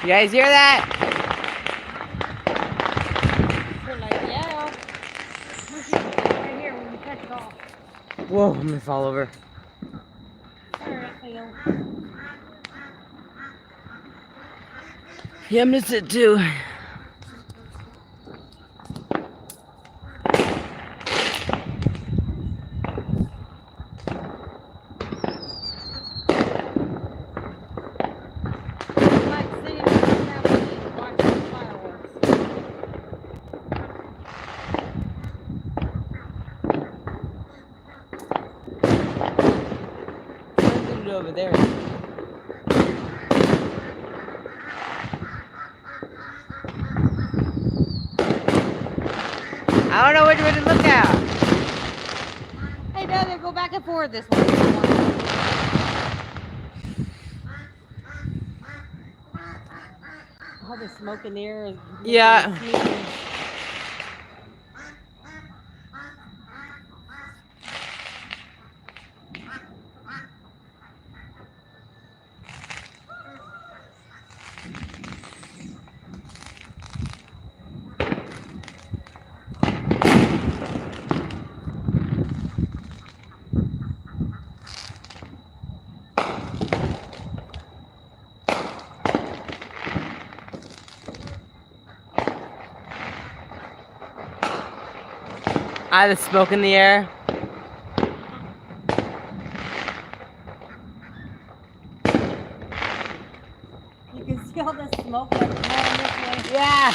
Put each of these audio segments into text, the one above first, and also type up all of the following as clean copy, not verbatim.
You guys hear that? Like, yeah. Right here when you cut it off. Whoa, I'm gonna fall over. Sorry, I feel. Yeah, I'm gonna sit too. Like sitting in the trampoline watching fireworks. What did it over there? I don't know which way to look at. Hey, Dad, go back and forth this way. All the smoke in the air is making Yeah. me sneeze. The smoke in the air. You can see all the smoke like going this way. Yeah.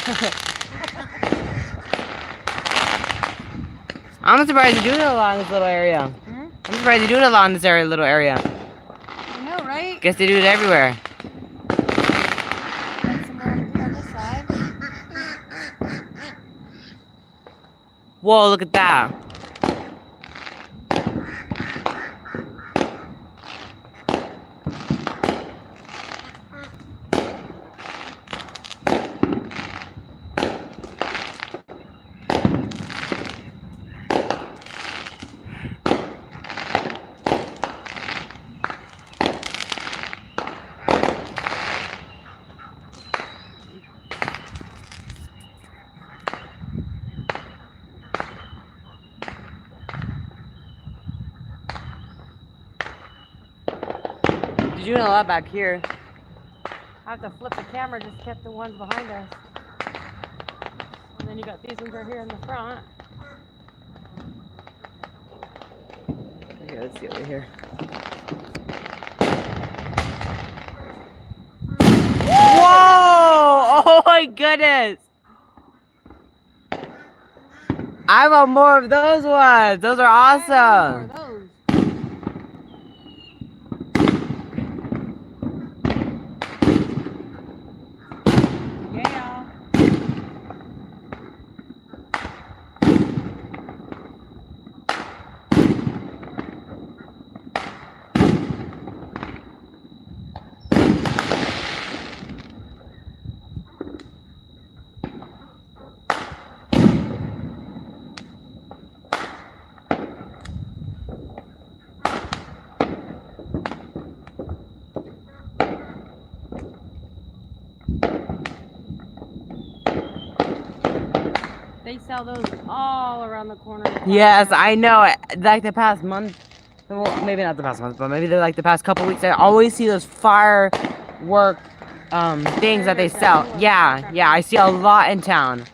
I'm surprised you do it a lot in this little area. Hmm? I'm surprised you do it a lot in this area, little area. I know, right? Guess they do it everywhere. Got some more on this side. Whoa, look at that. You're doing a lot back here. I have to flip the camera, just kept the ones behind us. And then you got these ones right here in the front. Okay, let's see over here. Whoa! Oh my goodness! I want more of those ones. Those are awesome. More of those. Yeah. They sell those all around the corner. Yes, I know. Like the past month, well, maybe not the past month, but maybe like the past couple weeks, I always see those firework things that they sell. Yeah, yeah, I see a lot in town.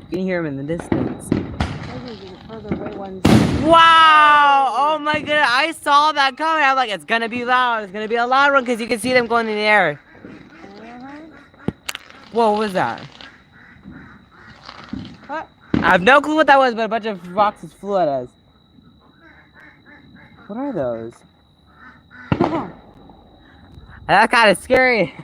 You can hear them in the distance. Further away ones. Wow! Oh my goodness, I saw that coming. I'm like, it's gonna be loud. It's gonna be a loud one because you can see them going in the air. Whoa, what was that? What? I have no clue what that was, but a bunch of foxes flew at us. What are those? That's kind of scary.